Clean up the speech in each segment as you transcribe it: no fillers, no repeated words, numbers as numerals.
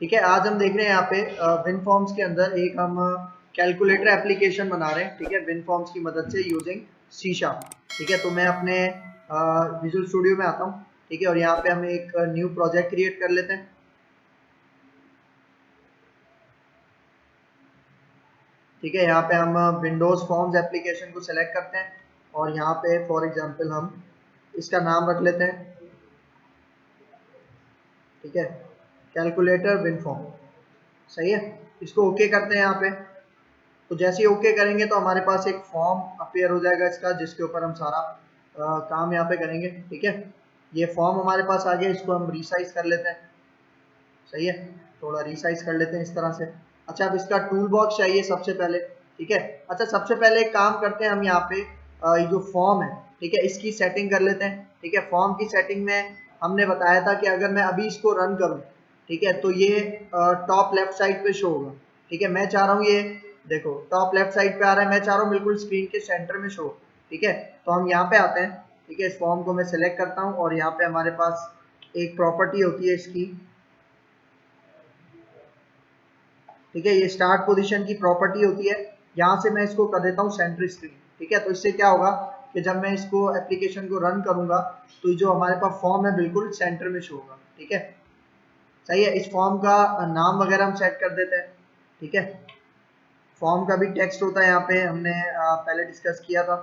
ठीक है, आज हम देख रहे हैं यहाँ पे विनफॉर्म्स के अंदर एक हम कैलकुलेटर एप्लीकेशन बना रहे हैं। ठीक है, विनफॉर्म्स की मदद से यूजिंग सी शार्प। ठीक है, तो मैं अपने विजुअल स्टूडियो में आता हूँ। ठीक है, और यहाँ पे हम एक न्यू प्रोजेक्ट क्रिएट कर लेते हैं। ठीक है, यहाँ पे हम विंडोज फॉर्म्स एप्लीकेशन को सिलेक्ट करते हैं और यहाँ पे फॉर एग्जांपल हम इसका नाम रख लेते हैं। ठीक है, कैलकुलेटर विनफॉर्म, सही है। इसको ओके करते हैं यहाँ पे। तो जैसे ही ओके करेंगे तो हमारे पास एक फॉर्म अपीयर हो जाएगा इसका, जिसके ऊपर हम सारा काम यहाँ पे करेंगे। ठीक है, ये फॉर्म हमारे पास आ गया, इसको हम रिसाइज कर लेते हैं। सही है, थोड़ा रिसाइज कर लेते हैं इस तरह से। अच्छा, अब इसका टूल बॉक्स चाहिए सबसे पहले। ठीक है, अच्छा सबसे पहले एक काम करते हैं हम यहाँ पे ये जो फॉर्म है, ठीक है, इसकी सेटिंग कर लेते हैं। ठीक है, फॉर्म की सेटिंग में हमने बताया था कि अगर मैं अभी इसको रन करूँ, ठीक है, तो ये टॉप लेफ्ट साइड पे शो होगा। ठीक है, मैं चाह रहा हूँ ये देखो टॉप लेफ्ट साइड पे आ रहा है, मैं चाह रहा हूँ बिल्कुल स्क्रीन के सेंटर में शो। ठीक है, तो हम यहाँ पे आते हैं। ठीक है, इस फॉर्म को मैं सिलेक्ट करता हूँ और यहाँ पे हमारे पास एक प्रॉपर्टी होती है इसकी। ठीक है, ये स्टार्ट पोजीशन की प्रॉपर्टी होती है। यहाँ से मैं इसको कर देता हूँ सेंटर स्क्रीन। ठीक है, तो इससे क्या होगा कि जब मैं इसको एप्लीकेशन को रन करूंगा तो जो हमारे पास फॉर्म है बिल्कुल सेंटर में शो होगा। ठीक है, सही है। इस फॉर्म का नाम वगैरह हम सेट कर देते हैं। ठीक है, फॉर्म का भी टेक्स्ट होता है यहाँ पे, हमने पहले डिस्कस किया था।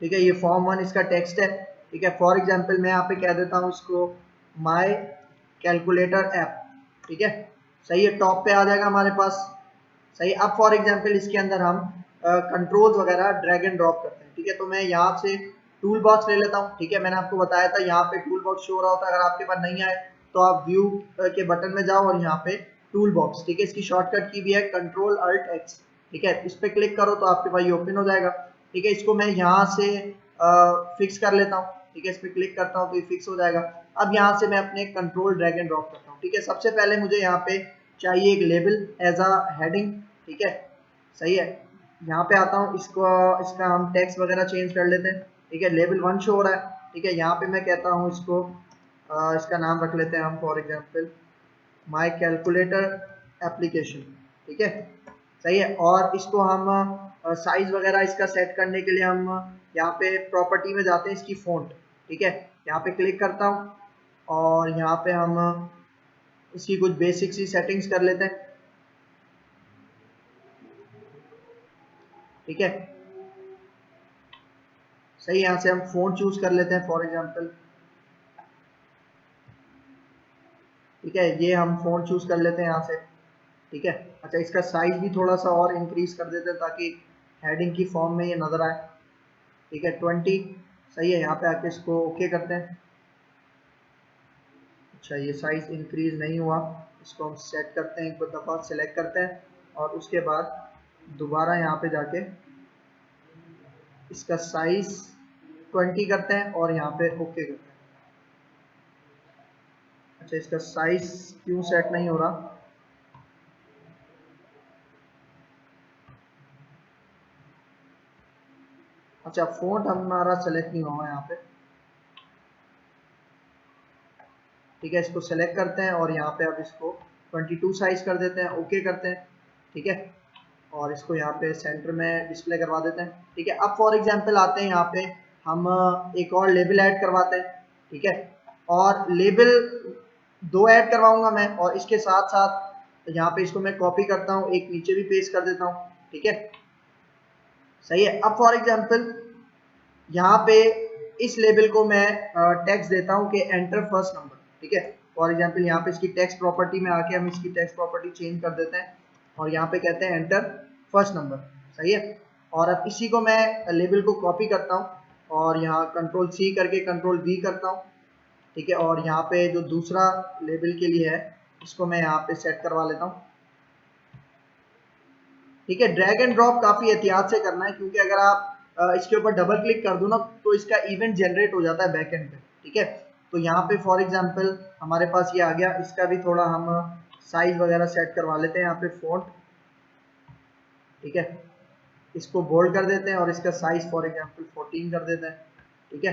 ठीक है, ये फॉर्म 1 इसका टेक्स्ट है। ठीक है, फॉर एग्जांपल मैं यहाँ पे कह देता हूँ इसको माय कैलकुलेटर ऐप। ठीक है, सही है, टॉप पे आ जाएगा हमारे पास। सही, अब फॉर एग्जांपल इसके अंदर हम कंट्रोल्स वगैरह ड्रैग एंड ड्रॉप करते हैं। ठीक है, तो मैं यहाँ से टूल बॉक्स ले लेता हूँ। ठीक है, मैंने आपको बताया था यहाँ पे टूल बॉक्स शो हो रहा होता है। अगर आपके पास नहीं आए तो आप व्यू के बटन में जाओ और यहाँ पे टूल बॉक्स, ठीक है, इसकी शॉर्टकट की भी है कंट्रोल अल्ट एक्स। ठीक है, इस पे क्लिक करो तो आपके पास ये ओपन हो जाएगा। ठीक है, इसको मैं यहाँ से फिक्स कर लेता हूँ। ठीक है, इस पे क्लिक करता हूँ तो ये फिक्स हो जाएगा। अब यहाँ से मैं अपने कंट्रोल ड्रैग एंड ड्रॉप करता हूँ। ठीक है, सबसे पहले मुझे यहाँ पे चाहिए एक लेबल एज अ हेडिंग। ठीक है, सही है, यहाँ पे आता हूँ, इसको इसका हम टेक्स्ट वगैरह चेंज कर लेते हैं। ठीक है, लेवल 1 शो हो रहा है। ठीक है, यहाँ पे मैं कहता हूँ इसको इसका नाम रख लेते हैं हम for example my calculator application. ठीक है, सही है। और इसको हम साइज वगैरह इसका सेट करने के लिए हम यहाँ पे प्रॉपर्टी में जाते हैं, इसकी फ़ॉन्ट। ठीक है, यहाँ पे क्लिक करता हूँ और यहाँ पे हम इसकी कुछ बेसिक सी सेटिंग्स कर लेते हैं। ठीक है, सही, यहाँ से हम फ़ॉन्ट चूज कर लेते हैं फॉर एग्जांपल। ठीक है, ये हम फ़ॉन्ट चूज कर लेते हैं यहाँ से। ठीक है, अच्छा इसका साइज भी थोड़ा सा और इंक्रीज कर देते हैं ताकि हेडिंग की फॉर्म में ये नज़र आए। ठीक है, 20, सही है। यहाँ पे आके इसको ओके करते हैं। अच्छा, ये साइज इंक्रीज नहीं हुआ, इसको हम सेट करते हैं, एक दफ़ा सेलेक्ट करते हैं और उसके बाद दोबारा यहाँ पे जाके इसका साइज 20 करते हैं और यहाँ पे ओके करते हैं। अच्छा, इसका साइज क्यों सेट नहीं हो रहा? अच्छा, फ़ॉन्ट हमारा सेलेक्ट नहीं हुआ यहाँ पे। ठीक है, इसको सेलेक्ट करते हैं और यहाँ पे अब इसको 22 साइज कर देते हैं, ओके करते हैं। ठीक है, और इसको यहाँ पे सेंटर में डिस्प्ले करवा देते हैं। ठीक है, अब फॉर एग्जांपल आते हैं यहाँ पे हम एक और लेबल ऐड करवाते हैं। ठीक है, और लेबल 2 ऐड करवाऊंगा मैं, और इसके साथ साथ यहाँ पे इसको मैं कॉपी करता हूँ, एक नीचे भी पेस्ट कर देता हूँ। ठीक है, सही है। अब फॉर एग्जांपल यहाँ पे इस लेबल को मैं टेक्स्ट देता हूँ कि एंटर फर्स्ट नंबर। ठीक है, फॉर एग्जांपल यहाँ पे इसकी टेक्स्ट प्रॉपर्टी में आके हम इसकी टेक्स्ट प्रॉपर्टी चेंज कर देते हैं और यहाँ पे कहते हैं एंटर फर्स्ट नंबर। सही है, और अब इसी को मैं लेबल को कॉपी करता हूँ और यहाँ कंट्रोल सी करके कंट्रोल वी करता हूँ। ठीक है, और यहाँ पे जो दूसरा लेबल के लिए है इसको मैं यहाँ पे सेट करवा लेता हूँ। ठीक है, ड्रैग एंड ड्रॉप काफी एहतियात से करना है, क्योंकि अगर आप इसके ऊपर डबल क्लिक कर दो ना तो इसका इवेंट जनरेट हो जाता है बैकएंड पे। ठीक है, तो यहाँ पे फॉर एग्जांपल हमारे पास ये आ गया, इसका भी थोड़ा हम साइज वगैरह सेट करवा लेते हैं यहाँ पे फ़ॉन्ट। ठीक है, इसको बोल्ड कर देते हैं और इसका साइज फॉर एग्जांपल 14 कर देते हैं, ठीक है,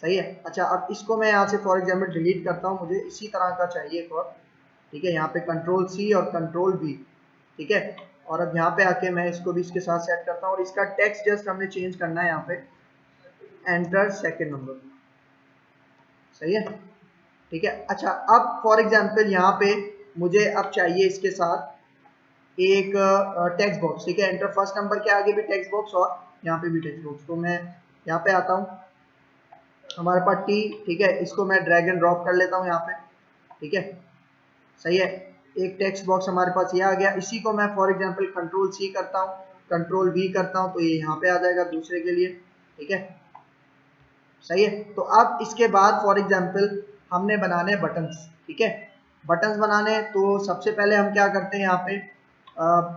सही है। अच्छा, अब इसको मैं यहाँ से फॉर एग्जांपल डिलीट करता हूँ, मुझे इसी तरह का चाहिए एक और, ठीक है, यहाँ पे कंट्रोल सी और कंट्रोल वी, ठीक है, और अब यहाँ पे आके मैं इसको भी इसके साथ सेट करता हूँ और इसका टेक्स्ट जस्ट हमने चेंज करना है यहाँ पे, एंटर सेकंड नंबर, सही है, ठीक है। अच्छा, अब फॉर एग्जांपल यहाँ पे मुझे अब चाहिए इसके साथ एक टेक्स्ट बॉक्स, ठीक है, एंटर फर्स्ट नंबर के आगे भी टेक्स्ट बॉक्स और यहाँ पे भी टेक्स्ट बॉक्स। तो मैं यहाँ पे आता हूँ, हमारे पास टी, ठीक है, इसको मैं ड्रैग एंड ड्रॉप कर लेता हूँ यहाँ पे, ठीक है, सही है। एक टेक्स्ट बॉक्स हमारे पास ये आ गया, इसी को मैं फॉर एग्जांपल कंट्रोल सी करता हूँ, कंट्रोल वी करता हूँ, तो ये यहाँ पे आ जाएगा दूसरे के लिए, ठीक है, सही है। तो अब इसके बाद फॉर एग्जांपल हमने बनाने बटन्स, ठीक है, बटन्स बनाने, तो सबसे पहले हम क्या करते हैं यहाँ पे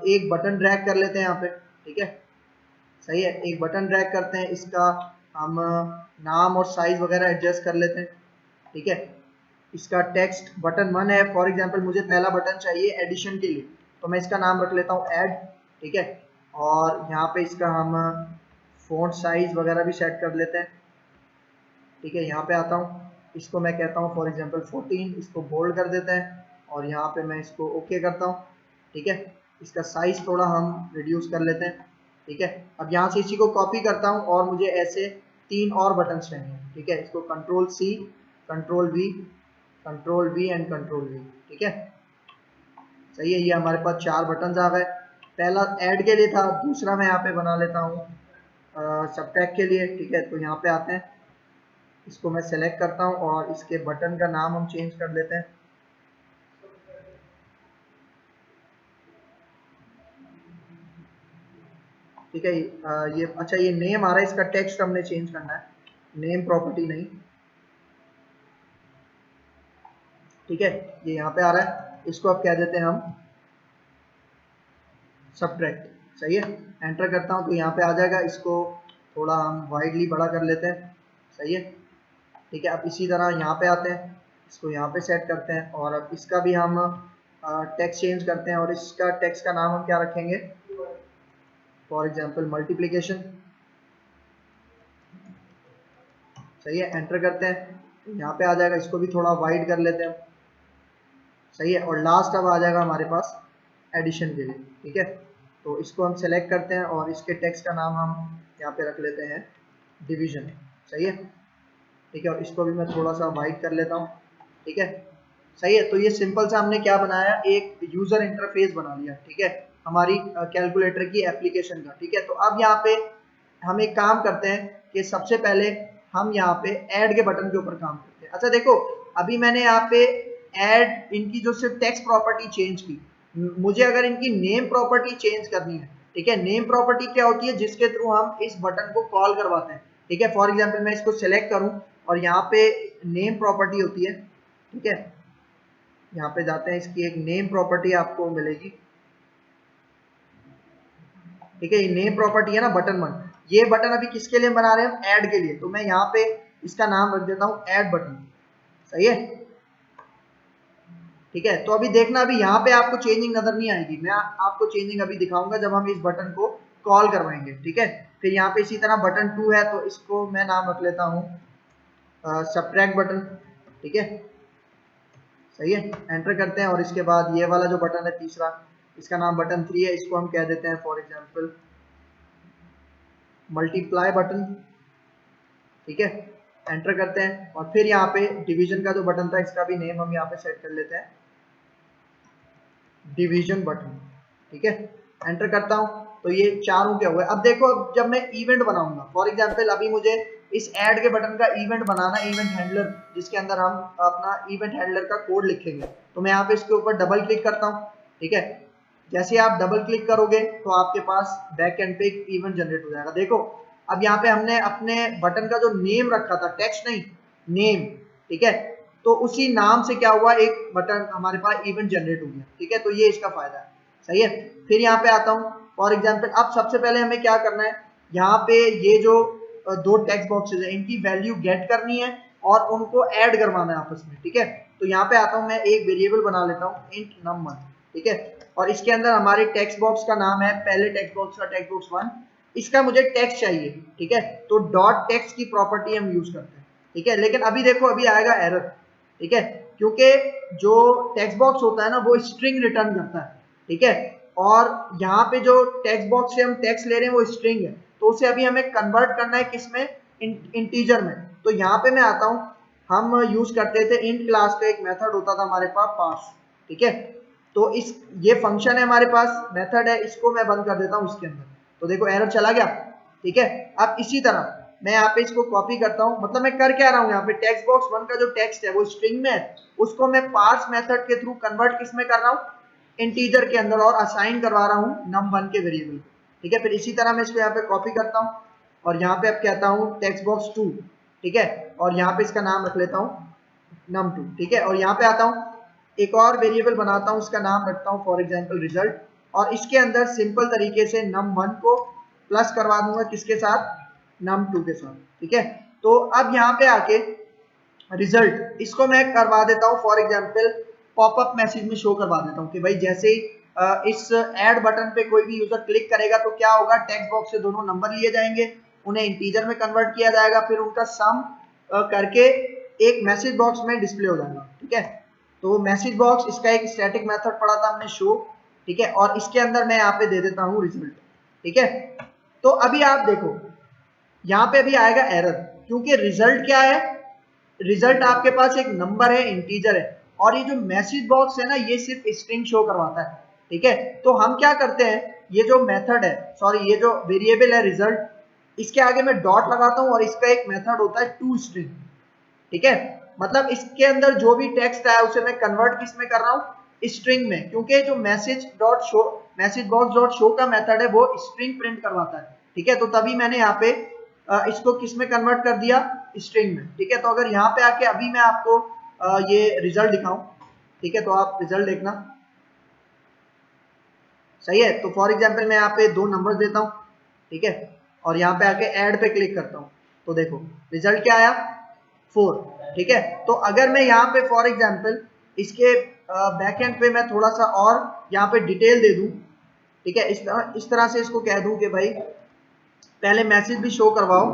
एक बटन ड्रैग कर लेते हैं यहाँ पे, ठीक है, सही है, एक बटन ड्रैग करते हैं, इसका हम नाम और साइज वगैरह एडजस्ट कर लेते हैं, ठीक है। इसका टेक्स्ट बटन 1 है, फॉर एग्जांपल मुझे पहला बटन चाहिए एडिशन के लिए, तो मैं इसका नाम रख लेता हूँ ऐड, ठीक है, और यहाँ पे इसका हम फ़ॉन्ट साइज वगैरह भी सेट कर लेते हैं, ठीक है। यहाँ पे आता हूँ, इसको मैं कहता हूँ फॉर एग्जांपल 14, इसको बोल्ड कर देते हैं और यहाँ पे मैं इसको ओके करता हूँ, ठीक है। इसका साइज थोड़ा हम रिड्यूस कर लेते हैं, ठीक है। अब यहाँ से इसी को कॉपी करता हूँ और मुझे ऐसे 3 और बटन चाहिए, ठीक है, इसको control C, control V and control V, ठीक है, सही है। ये हमारे पास 4 बटन आ गए, पहला ऐड के लिए था, दूसरा मैं यहाँ पे बना लेता हूँ सबट्रैक्ट के लिए, ठीक है। तो यहाँ पे आते हैं, इसको मैं सेलेक्ट करता हूँ और इसके बटन का नाम हम चेंज कर लेते हैं, ठीक है। ये अच्छा, ये नेम आ रहा है, इसका टेक्स्ट हमने चेंज करना है, नेम प्रॉपर्टी नहीं, ठीक है, ये यहाँ पे आ रहा है, इसको अब कह देते हैं हम सबट्रैक्ट, सही है। एंटर करता हूँ तो यहाँ पे आ जाएगा, इसको थोड़ा हम वाइडली बड़ा कर लेते हैं, सही है, ठीक है। अब इसी तरह यहाँ पे आते हैं, इसको यहाँ पे सेट करते हैं और अब इसका भी हम टेक्स्ट चेंज करते हैं और इसका टेक्स्ट का नाम हम क्या रखेंगे, फॉर एग्जांपल मल्टीप्लिकेशन, सही है। एंटर करते हैं, यहाँ पे आ जाएगा, इसको भी थोड़ा वाइड कर लेते हैं, सही है। और लास्ट अब आ जाएगा हमारे पास एडिशन के लिए, ठीक है। तो इसको हम सेलेक्ट करते हैं और इसके टेक्स्ट का नाम हम यहाँ पे रख लेते हैं डिवीजन, सही है, ठीक है। और इसको भी मैं थोड़ा सा वाइड कर लेता हूँ, ठीक है, सही है। तो ये सिंपल सा हमने क्या बनाया, एक यूजर इंटरफेस बना लिया, ठीक है, हमारी कैलकुलेटर की एप्लीकेशन का, ठीक है। तो अब यहाँ पे हम एक काम करते हैं कि सबसे पहले हम यहाँ पे ऐड के बटन के ऊपर काम करते हैं। अच्छा देखो, अभी मैंने यहाँ पे ऐड इनकी जो सिर्फ टेक्स्ट प्रॉपर्टी चेंज की, मुझे अगर इनकी नेम प्रॉपर्टी चेंज करनी है, ठीक है, नेम प्रॉपर्टी क्या होती है, जिसके थ्रू हम इस बटन को कॉल करवाते हैं, ठीक है। फॉर एग्जांपल मैं इसको सेलेक्ट करूं और यहाँ पे नेम प्रॉपर्टी होती है, ठीक है, यहाँ पे जाते हैं, इसकी एक नेम प्रॉपर्टी आपको मिलेगी, ठीक है, ये नेम प्रॉपर्टी है ना बटन 1, ये बटन अभी किसके लिए बना रहे हैं हम, ऐड के लिए, तो मैं यहाँ पे इसका नाम रख देता हूँ ऐड बटन, सही है, ठीक है। तो अभी देखना, अभी यहाँ पे आपको चेंजिंग नजर नहीं आएगी, मैं आपको चेंजिंग अभी दिखाऊंगा जब हम इस बटन को कॉल करवाएंगे, ठीक है। फिर यहाँ पे इसी तरह बटन 2 है, तो इसको मैं नाम रख लेता हूँ सबट्रैक्ट बटन, ठीक है, सही है। एंटर करते हैं और इसके बाद ये वाला जो बटन है तीसरा, इसका नाम बटन 3 है, इसको हम कह देते हैं फॉर एग्जांपल मल्टीप्लाई बटन, ठीक है। एंटर करते हैं और फिर यहाँ पे डिवीजन का जो बटन था, इसका भी नेम हम यहाँ पे सेट कर लेते हैं डिवीजन बटन, ठीक है। एंटर करता हूँ तो ये चारों क्या हुए। अब देखो, अब जब मैं इवेंट बनाऊंगा, फॉर एग्जांपल अभी मुझे इस ऐड के बटन का इवेंट बनाना, इवेंट हैंडलर, जिसके अंदर हम अपना इवेंट हैंडलर का कोड लिखेंगे, तो मैं यहाँ पे इसके ऊपर डबल क्लिक करता हूँ, ठीक है। जैसे आप डबल क्लिक करोगे तो आपके पास बैक एंड पे एक इवेंट जनरेट हो जाएगा। देखो, अब यहाँ पे हमने अपने बटन का जो नेम रखा था, टेक्स्ट नहीं नेम, ठीक है, तो उसी नाम से क्या हुआ, एक बटन हमारे पास इवेंट जनरेट हो गया, ठीक है। तो ये इसका फायदा है, सही है। फिर यहाँ पे आता हूँ, फॉर एग्जांपल अब सबसे पहले हमें क्या करना है, यहाँ पे ये जो 2 टेक्स्ट बॉक्सेस है, इनकी वैल्यू गेट करनी है और उनको ऐड करवाना है आपस में, ठीक है। तो यहाँ पे आता हूँ, मैं एक वेरिएबल बना लेता हूँ इंट num1, ठीक है। और इसके अंदर हमारे टेक्स्ट बॉक्स का नाम है, पहले टेक्स्ट बॉक्स का टेक्स्ट बॉक्स 1, इसका मुझे टेक्स्ट चाहिए, ठीक है, तो डॉट टेक्स्ट की प्रॉपर्टी हम यूज करते हैं, ठीक है। लेकिन अभी देखो अभी आएगा एरर, ठीक है, क्योंकि जो टेक्स्ट बॉक्स होता है ना वो स्ट्रिंग रिटर्न करता है, ठीक है, और यहाँ पे जो टेक्स्ट बॉक्स से हम टेक्स्ट ले रहे हैं वो स्ट्रिंग है, तो उसे अभी हमें कन्वर्ट करना है किसमें, इंटीजर में। तो यहाँ पे मैं आता हूँ, हम यूज करते थे इंट क्लास का एक मेथड होता था हमारे पास पार्स, ठीक है, तो इस ये फंक्शन है हमारे पास, मेथड है, इसको मैं बंद कर देता हूँ इसके अंदर, तो देखो एरर चला गया, ठीक है। अब इसी तरह मैं यहाँ पे इसको कॉपी करता हूँ, मतलब मैं कर क्या रहा हूँ यहाँ पे, टेक्स्ट बॉक्स 1 का जो टेक्स्ट है वो स्ट्रिंग में है, उसको मैं पार्स मेथड के थ्रू कन्वर्ट किस में कर रहा हूँ, इंटीजर के अंदर, और असाइन करवा रहा हूँ num1 के वेरिएबल, ठीक है। फिर इसी तरह मैं इसको यहाँ पे कॉपी करता हूँ और यहाँ पे अब कहता हूँ टेक्स्ट बॉक्स 2, ठीक है, और यहाँ पे इसका नाम रख लेता हूँ num2, ठीक है, और यहाँ पे आता हूँ एक और वेरिएबल बनाता हूँ, इसका नाम रखता हूँ फॉर एग्जांपल रिजल्ट, और इसके अंदर सिंपल तरीके से num1 को प्लस करवा दूंगा किसके साथ, num2 के साथ, ठीक है। तो अब यहाँ पे आके रिजल्ट इसको मैं करवा देता हूँ फॉर एग्जांपल पॉपअप मैसेज में शो करवा देता हूँ कि भाई जैसे ही इस ऐड बटन पे कोई भी यूजर क्लिक करेगा तो क्या होगा, टेक्स्ट बॉक्स से दोनों नंबर लिए जाएंगे, उन्हें इंटीजर में कन्वर्ट किया जाएगा, फिर उनका सम करके एक मैसेज बॉक्स में डिस्प्ले हो जाएगा, ठीक है। तो मैसेज बॉक्स इसका एक स्टैटिक मेथड पढ़ा था हमने शो, ठीक है, और इसके अंदर मैं यहाँ पे दे देता हूँ रिजल्ट, ठीक है। तो अभी आप देखो यहाँ पे अभी आएगा एरर, क्योंकि रिजल्ट क्या है, रिजल्ट आपके पास एक नंबर है, इंटीजर है, और ये जो मैसेज बॉक्स है ना ये सिर्फ स्ट्रिंग शो करवाता है, ठीक है। तो हम क्या करते हैं, ये जो मेथड है, सॉरी ये जो वेरिएबल है रिजल्ट, इसके आगे मैं डॉट लगाता हूँ और इसका एक मेथड होता है टू स्ट्रिंग, ठीक है, मतलब इसके अंदर जो भी टेक्स्ट आया उसे मैं कन्वर्ट किस में कर रहा हूँ, स्ट्रिंग में, क्योंकि जो मैसेज बॉक्स डॉट शो का मेथड है वो स्ट्रिंग प्रिंट करवाता है, ठीक है। तो तभी मैंने यहाँ पे इसको किस में कन्वर्ट कर दिया, स्ट्रिंग में, ठीक है। तो अगर यहाँ पे आके अभी मैं आपको ये रिजल्ट दिखाऊं, ठीक है, तो आप रिजल्ट देखना, सही है। तो फॉर एग्जांपल मैं यहाँ पे 2 नंबर्स देता हूँ, ठीक है, और यहाँ पे आके ऐड पे क्लिक करता हूँ, तो देखो रिजल्ट क्या आया, 4, ठीक है। तो अगर मैं यहाँ पे फॉर एग्जांपल इसके बैकएंड पे मैं थोड़ा सा और यहाँ पे डिटेल दे दूं, ठीक है, इस तरह से इसको कह दूं कि भाई पहले मैसेज भी शो करवाओ,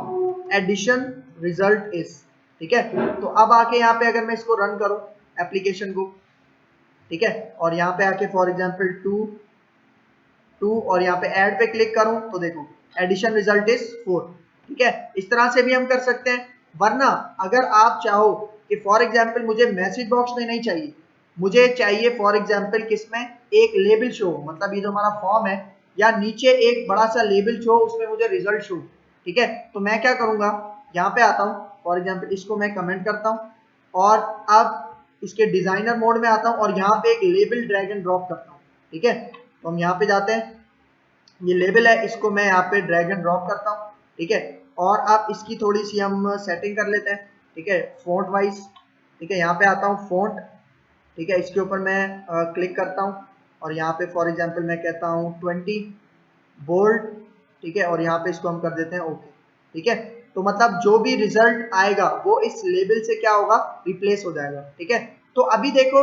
एडिशन रिजल्ट इज, ठीक है। तो अब आके यहाँ पे अगर मैं इसको रन करूं एप्लीकेशन को, ठीक है, और यहाँ पे आके फॉर एग्जांपल 2 और यहाँ पे ऐड पे क्लिक करूं तो देखो एडिशन रिजल्ट इज 4, ठीक है। इस तरह से भी हम कर सकते हैं, वरना अगर आप चाहो कि फॉर एग्जांपल मुझे मैसेज बॉक्स में नहीं चाहिए, मुझे चाहिए फॉर एग्जांपल किसमें एक लेबल शो, मतलब ये जो हमारा फॉर्म है या नीचे एक बड़ा सा लेबल शो, उसमें मुझे रिजल्ट शो, ठीक है। तो मैं क्या करूंगा, यहाँ पे आता हूँ फॉर एग्जांपल इसको मैं कमेंट करता हूँ और अब इसके डिजाइनर मोड में आता हूँ और यहाँ पे एक लेबल ड्रैग एंड ड्रॉप करता हूँ, ठीक है। तो हम यहाँ पे जाते हैं, ये लेबल है, इसको मैं यहाँ पे ड्रैग एंड ड्रॉप करता हूँ, ठीक है, और अब इसकी थोड़ी सी हम सेटिंग कर लेते हैं, ठीक है, फॉन्ट वाइज, ठीक है। यहाँ पे आता हूँ फॉन्ट, ठीक है, इसके ऊपर मैं क्लिक करता हूँ और यहाँ पे फॉर एग्जांपल मैं कहता हूँ 20 बोल्ड, ठीक है, और यहाँ पे इसको हम कर देते हैं ओके, ठीक है। तो मतलब जो भी रिजल्ट आएगा वो इस लेबल से क्या होगा, रिप्लेस हो जाएगा, ठीक है। तो अभी देखो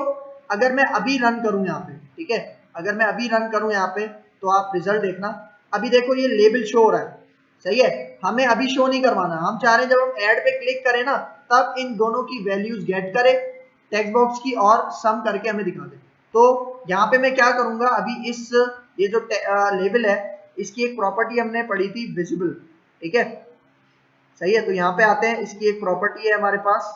अगर मैं अभी रन करूँ यहाँ पे, ठीक है, अगर मैं अभी रन करूँ यहाँ पे तो आप रिजल्ट देखना, अभी देखो ये लेबल शो हो रहा है, सही है। हमें अभी शो नहीं करवाना, हम चाह रहे हैं जब हम ऐड पे क्लिक करें ना तब इन दोनों की वैल्यूज गेट करे टेक्स्ट बॉक्स की और सम करके हमें दिखा दे। तो यहाँ पे मैं क्या करूंगा, अभी इस ये जो लेबल है इसकी एक प्रॉपर्टी हमने पढ़ी थी विजिबल, ठीक है, सही है। तो यहाँ पे आते हैं, इसकी एक प्रॉपर्टी है हमारे पास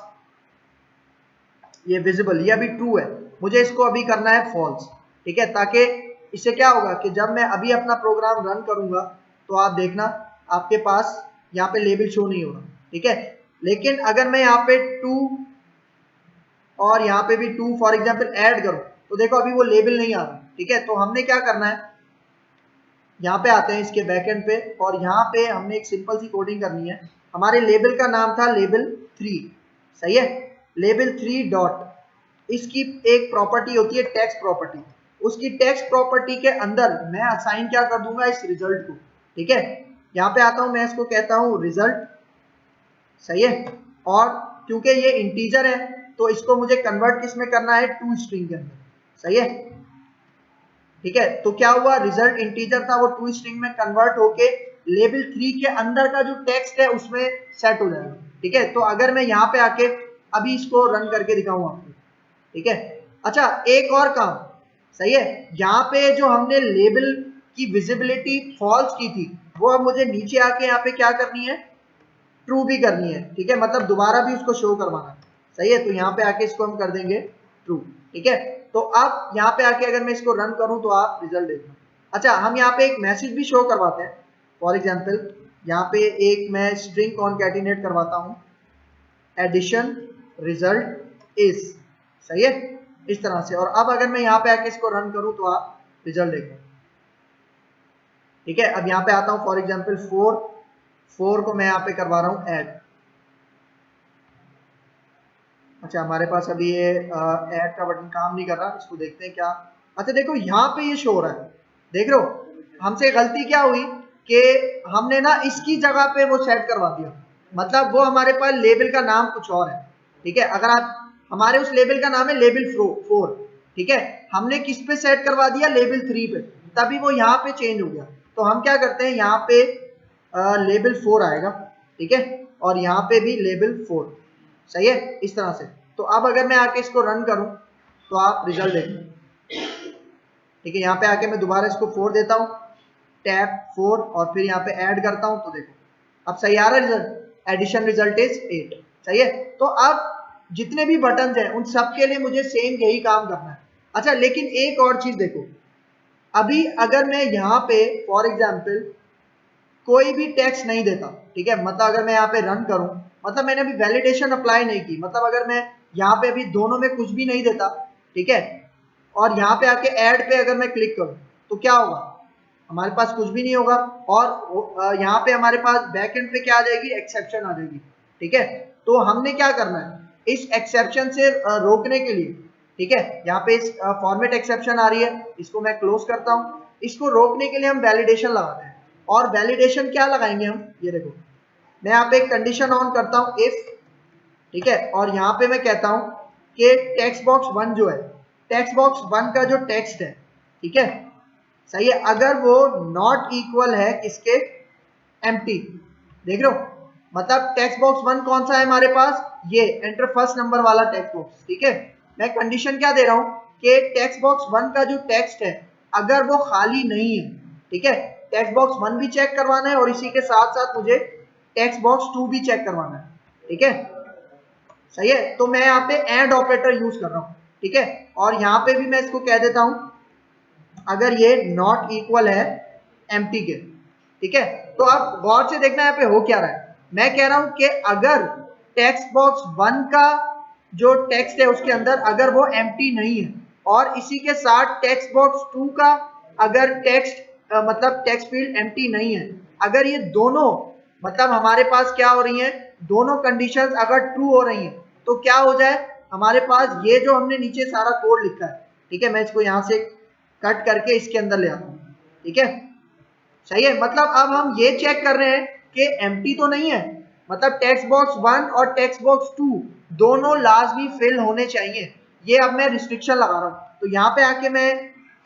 ये विजिबल, ये अभी ट्रू है, मुझे इसको अभी करना है फॉल्स, ठीक है, ताकि इससे क्या होगा कि जब मैं अभी अपना प्रोग्राम रन करूंगा तो आप देखना आपके पास यहाँ पे लेबल शो नहीं हो रहा, ठीक है। लेकिन अगर मैं यहाँ पे 2 और यहाँ पे भी 2 फॉर एग्जांपल ऐड करूं तो देखो अभी वो लेबल नहीं आ रहा, ठीक है। तो हमने क्या करना है, यहाँ पे आते हैं इसके बैकएंड पे और यहाँ पे हमने एक सिंपल सी कोडिंग करनी है, हमारे लेबल का नाम था लेबल 3, सही है, लेबल 3 डॉट, इसकी एक प्रॉपर्टी होती है टेक्स्ट प्रॉपर्टी, उसकी टेक्स्ट प्रॉपर्टी के अंदर मैं असाइन क्या कर दूंगा, इस रिजल्ट को, ठीक है। यहाँ पे आता हूं, मैं इसको कहता हूं रिजल्ट, सही है, और क्योंकि ये इंटीजर है तो इसको मुझे कन्वर्ट किस में करना है, टू स्ट्रिंग के अंदर, सही है। ठीक है, तो क्या हुआ, रिजल्ट इंटीजर था वो टू स्ट्रिंग में कन्वर्ट होके लेबल 3 के अंदर का जो टेक्स्ट है उसमें सेट हो जाएगा। ठीक है, तो अगर मैं यहाँ पे आके अभी इसको रन करके दिखाऊं आपको, ठीक है। अच्छा, एक और काम, सही है, यहाँ पे जो हमने लेबल की विजिबिलिटी फॉल्स की थी वो अब मुझे नीचे आके यहाँ पे क्या करनी है, ट्रू भी करनी है। ठीक है, मतलब दोबारा भी उसको शो करवाना है, सही है। तो यहाँ पे आके इसको हम कर देंगे ट्रू। ठीक है, तो अब यहाँ पे आके अगर मैं इसको रन करूं तो आप रिजल्ट देखना। अच्छा, हम यहाँ पे एक मैसेज भी शो करवाते हैं। फॉर एग्जाम्पल यहाँ पे एक मैं स्ट्रिंग कॉन्कैटिनेट करवाता हूं, एडिशन रिजल्ट इज, सही है, इस तरह से। और अब अगर मैं यहाँ पे आके इसको रन करूं तो आप रिजल्ट देखो। ठीक है, अब यहाँ पे आता हूं, फॉर एग्जाम्पल 4 को मैं यहाँ पे करवा रहा हूं ऐड। अच्छा, हमारे पास अभी ये ऐड का बटन काम नहीं कर रहा, इसको देखते हैं क्या। अच्छा देखो, यहाँ पे ये शो हो रहा है, देख रहे हो, हमसे गलती क्या हुई कि हमने ना इसकी जगह पे वो सेट करवा दिया, मतलब वो हमारे पास लेबल का नाम कुछ और है। ठीक है, अगर आप, हमारे उस लेबल का नाम है लेबल 4, ठीक है, हमने किस पे सेट करवा दिया, लेबल 3 पे, तभी वो यहाँ पे चेंज हो गया। तो हम क्या करते हैं, यहाँ पे लेबल 4 आएगा, ठीक है, और यहाँ पे भी लेबल 4, सही है, इस तरह से। तो अब अगर मैं आके इसको रन करूं तो आप रिजल्ट देखें। ठीक है, यहाँ पे आके मैं दोबारा इसको 4 देता हूँ, टैप 4, और फिर यहाँ पे ऐड करता हूँ, तो देखो अब सही आ रहा है रिजल्ट, एडिशन रिजल्ट इज 8, सही है। तो अब जितने भी बटन हैं उन सब के लिए मुझे सेम यही काम करना है। अच्छा, लेकिन एक और चीज देखो, अभी अगर मैं यहाँ पे फॉर एग्जाम्पल कोई भी टेक्स्ट नहीं देता, ठीक है, मतलब अगर मैं यहाँ पे रन करूं, मतलब मैंने अभी वैलिडेशन अप्लाई नहीं की, मतलब अगर मैं यहाँ पे अभी दोनों में कुछ भी नहीं देता, ठीक है, और यहाँ पे आके ऐड पे अगर मैं क्लिक करूं तो क्या होगा, हमारे पास कुछ भी नहीं होगा। और यहाँ पे हमारे पास बैक एंड पे क्या आ जाएगी, एक्सेप्शन आ जाएगी। ठीक है, तो हमने क्या करना है, इस एक्सेप्शन से रोकने के लिए, ठीक है, यहाँ पे इस फॉर्मेट एक्सेप्शन आ रही है, इसको मैं क्लोज करता हूँ। इसको रोकने के लिए हम वैलिडेशन लगाते हैं, और वैलिडेशन क्या लगाएंगे हम, ये देखो, मैं यहाँ पे एक कंडीशन ऑन करता हूँ इफ, ठीक है, और यहाँ पे मैं कहता हूँ कि टेक्स्ट बॉक्स 1 जो है, टेक्स्ट बॉक्स 1 का जो टेक्स्ट है, ठीक है, सही है, अगर वो नॉट इक्वल है किसके, एम्प्टी, देख रहे हो, मतलब टेक्स्ट बॉक्स 1 कौन सा है हमारे पास, ये एंटर फर्स्ट नंबर वाला टेक्स्ट बॉक्स। ठीक है, मैं कंडीशन क्या दे रहा हूं कि टेक्स्ट बॉक्स 1 का जो टेक्स्ट है अगर वो खाली नहीं है, ठीक है, टेक्स्ट बॉक्स 1 भी चेक करवाना है और इसी के साथ साथ मुझे टेक्स्ट बॉक्स 2 भी चेक करवाना है। ठीक है, सही है, तो मैं यहाँ पे एंड ऑपरेटर यूज कर रहा हूँ। ठीक है, और यहाँ पे भी मैं इसको कह देता हूं अगर ये नॉट इक्वल है एम्प्टी के। ठीक है, तो आप गौर से देखना यहाँ पे हो क्या रहा है, मैं कह रहा हूं कि अगर टेक्स्ट बॉक्स 1 का जो टेक्स्ट है उसके अंदर अगर वो एम्प्टी नहीं है, और इसी के साथ टेक्स्ट बॉक्स 2 का अगर टेक्स्ट मतलब टेक्स्ट फील्ड एम्प्टी नहीं है, अगर ये दोनों मतलब हमारे पास क्या हो रही हैं, दोनों कंडीशंस अगर ट्रू हो रही हैं, तो क्या हो जाए, हमारे पास ये जो हमने नीचे सारा कोड लिखा है, ठीक है, मैं इसको यहां से कट करके इसके अंदर ले आता हूं। ठीक है, सही है, मतलब अब हम ये चेक कर रहे हैं कि एम्प्टी तो नहीं है, मतलब टेक्स्ट बॉक्स 1 और टेक्स्ट बॉक्स 2 दोनों लाजमी फिल होने चाहिए, ये अब मैं रिस्ट्रिक्शन लगा रहा हूं। तो यहाँ पे आके मैं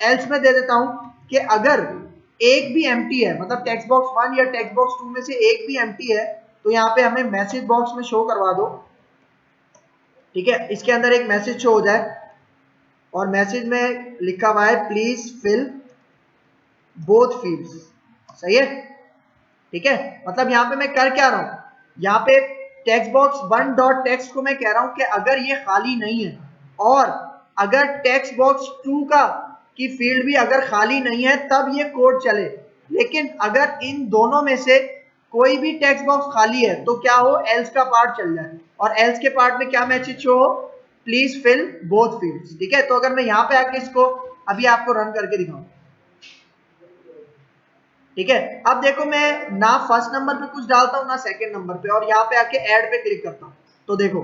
एल्स में दे देता हूं कि अगर एक भी एम्प्टी है, मतलब टेक्स्ट बॉक्स 1 या टेक्स्ट बॉक्स 2 में से एक भी एम्प्टी है, तो यहाँ पे हमें मैसेज बॉक्स में शो करवा दो। ठीक है, इसके अंदर एक मैसेज शो हो जाए, और मैसेज में लिखा हुआ है प्लीज फिल बोथ फील्ड्स, सही है। ठीक है, मतलब यहाँ पे मैं कर क्या रहा हूं, यहाँ पे टेक्स्ट बॉक्स 1 डॉट टेक्स्ट को मैं कह रहा हूं कि अगर ये खाली नहीं है, और अगर टेक्स्ट बॉक्स 2 का की फील्ड भी अगर खाली नहीं है तब ये कोड चले, लेकिन अगर इन दोनों में से कोई भी टेक्स्ट बॉक्स खाली है तो क्या हो, एल्स का पार्ट चल जाए, और एल्स के पार्ट में क्या मैसेज शो हो, प्लीज फिल बोथ फील्ड्स। ठीक है, तो अगर मैं यहाँ पे आके इसको अभी आपको रन करके दिखाऊं, ठीक है, अब देखो मैं ना फर्स्ट नंबर पे कुछ डालता हूं ना सेकंड नंबर पे, और यहाँ पे आके ऐड पे क्लिक करता हूं, तो देखो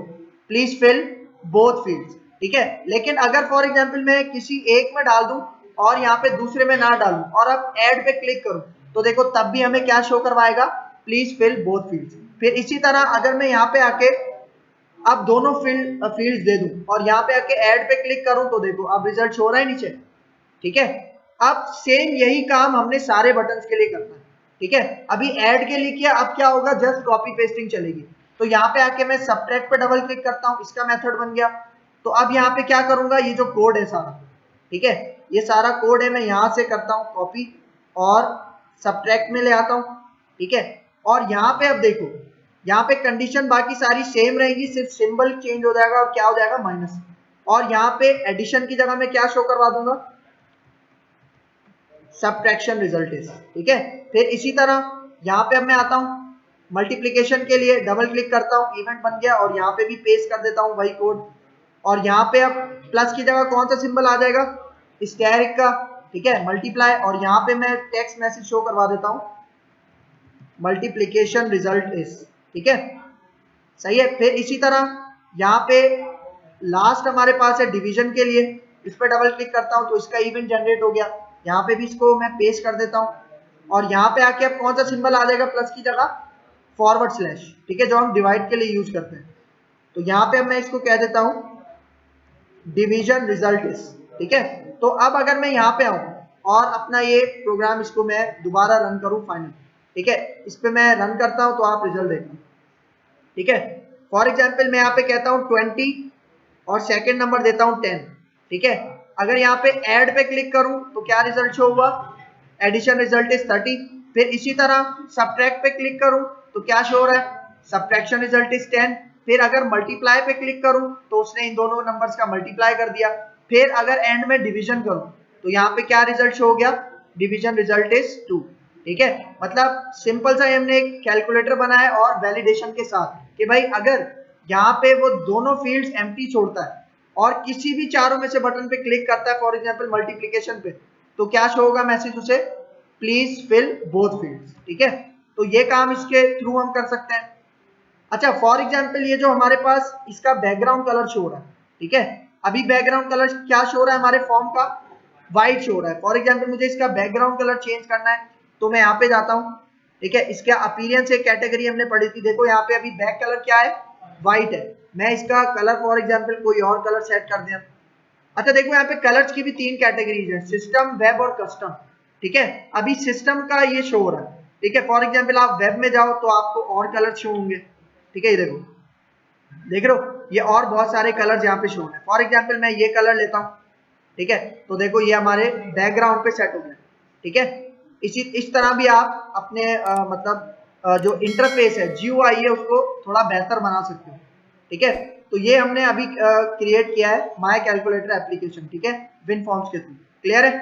प्लीज फिल बोथ फील्ड्स। ठीक है, लेकिन अगर फॉर एग्जांपल मैं किसी एक में डाल दूं और यहाँ पे दूसरे में ना डालूं और अब ऐड पे क्लिक करूं, तो देखो तब भी हमें क्या शो करवाएगा, प्लीज फिल बोथ फील्ड्स। फिर इसी तरह अगर मैं यहाँ पे आके अब दोनों फील्ड्स दे दूं और यहाँ पे आके ऐड पे क्लिक करूं, तो देखो अब रिजल्ट शो हो रहा है नीचे। ठीक है, अब सेम यही काम हमने सारे बटन्स के लिए करना है, ठीक है। अभी ऐड के लिए किया, अब क्या होगा, जस्ट कॉपी पेस्टिंग चलेगी। तो यहाँ पे आके मैं सबट्रैक्ट पे डबल क्लिक करता हूँ, इसका मेथड बन गया। तो अब यहाँ पे क्या करूंगा, ये जो कोड है सारा, ठीक है, ये सारा कोड है, मैं यहाँ से करता हूँ कॉपी और सबट्रैक्ट में ले आता हूँ, ठीक है। और यहाँ पे अब देखो, यहाँ पे कंडीशन बाकी सारी सेम रहेगी, सिर्फ सिंबल चेंज हो जाएगा और क्या हो जाएगा, माइनस। और यहाँ पे एडिशन की जगह में क्या शो करवा दूंगा, सबट्रैक्शन रिजल्ट इज, ठीक है। फिर इसी तरह यहाँ पे अब मैं आता हूँ मल्टीप्लिकेशन के लिए, डबल क्लिक करता हूँ, इवेंट बन गया, और यहाँ पे भी पेस्ट कर देता हूँ वही कोड। और यहाँ पे अब प्लस की जगह कौन सा सिंबल आ जाएगा, स्टेरिक का, ठीक है, मल्टीप्लाई। और यहाँ पे मैं टेक्स्ट मैसेज शो करवा देता हूँ, मल्टीप्लिकेशन रिजल्ट इज, ठीक है, सही है। फिर इसी तरह यहाँ पे लास्ट हमारे पास है डिवीजन के लिए, इस पर डबल क्लिक करता हूँ तो इसका इवेंट जनरेट हो गया। यहाँ पे भी इसको मैं पेस्ट कर देता हूँ, और यहाँ पे आके अब कौन सा सिंबल आ जाएगा प्लस की जगह, फॉरवर्ड स्लैश, ठीक है, जो हम डिवाइड के लिए यूज करते हैं। तो यहाँ पे अब मैं इसको कह देता हूँ डिवीजन रिजल्ट इज, ठीक है। तो अब अगर मैं यहाँ पे आऊँ और अपना ये प्रोग्राम इसको मैं दोबारा रन करूँ फाइनल, ठीक है, इस पे मैं रन करता हूँ तो आप रिजल्ट देखना, ठीक है। फॉर एग्जाम्पल मैं यहाँ पे कहता हूँ 20 और सेकेंड नंबर देता हूँ 10, ठीक है। अगर यहाँ पे ऐड पे क्लिक करूँ तो क्या रिजल्ट शो हुआ, एडिशन रिजल्ट इज 30। फिर इसी तरह सबट्रैक्ट पे क्लिक करूँ तो क्या शो हो रहा है, सबट्रैक्शन रिजल्ट इज 10। फिर अगर मल्टीप्लाई पे क्लिक करूँ तो उसने इन दोनों नंबर्स का मल्टीप्लाई कर दिया। फिर अगर एंड में डिवीजन करूँ तो यहाँ पे क्या रिजल्ट शो हो गया, डिवीजन रिजल्ट इज 2, ठीक है। मतलब सिंपल सा हमने एक कैलकुलेटर बनाया और वैलिडेशन के साथ कि भाई अगर यहाँ पे वो दोनों फील्ड्स एम्प्टी छोड़ता है और किसी भी चारों में से बटन पे क्लिक करता है, फॉर एग्जांपल मल्टीप्लिकेशन पे, तो क्या शो होगा मैसेज उसे, प्लीज फिल बोथ फील्ड्स, ठीक है। तो ये काम इसके थ्रू हम कर सकते हैं। अच्छा, फॉर एग्जांपल ये जो हमारे पास इसका बैकग्राउंड कलर शो हो रहा है, ठीक है, अभी बैकग्राउंड कलर क्या शो हो रहा है हमारे फॉर्म का, व्हाइट शो हो रहा है। फॉर एग्जांपल मुझे इसका बैकग्राउंड कलर चेंज करना है, तो मैं यहाँ पे जाता हूँ, ठीक है, इसका अपीयरेंस एक कैटेगरी हमने पढ़ी थी, देखो यहाँ पे अभी बैक कलर क्या है, व्हाइट है। मैं इसका कलर फॉर एग्जांपल कोई और कलर सेट कर दिया। अच्छा देखो यहाँ पे कलर्स की भी 3 कैटेगरीज है, सिस्टम, वेब और कस्टम, ठीक है। अभी सिस्टम का ये शो हो रहा है, ठीक है। फॉर एग्जांपल आप वेब में जाओ तो आपको और कलर शो होंगे, ठीक है, ये देखो, देख रहे हो, ये और बहुत सारे कलर्स यहाँ पे शो है। फॉर एग्जांपल मैं ये कलर लेता हूँ, ठीक है, तो देखो ये हमारे बैकग्राउंड पे सेट हो गया, ठीक है। इस तरह भी आप अपने जो इंटरफेस है, जीयूआई है, उसको थोड़ा बेहतर बना सकते हो, ठीक है। तो ये हमने अभी क्रिएट किया है माय कैलकुलेटर एप्लीकेशन, ठीक है, विन फॉर्म्स के थ्रू। क्लियर है?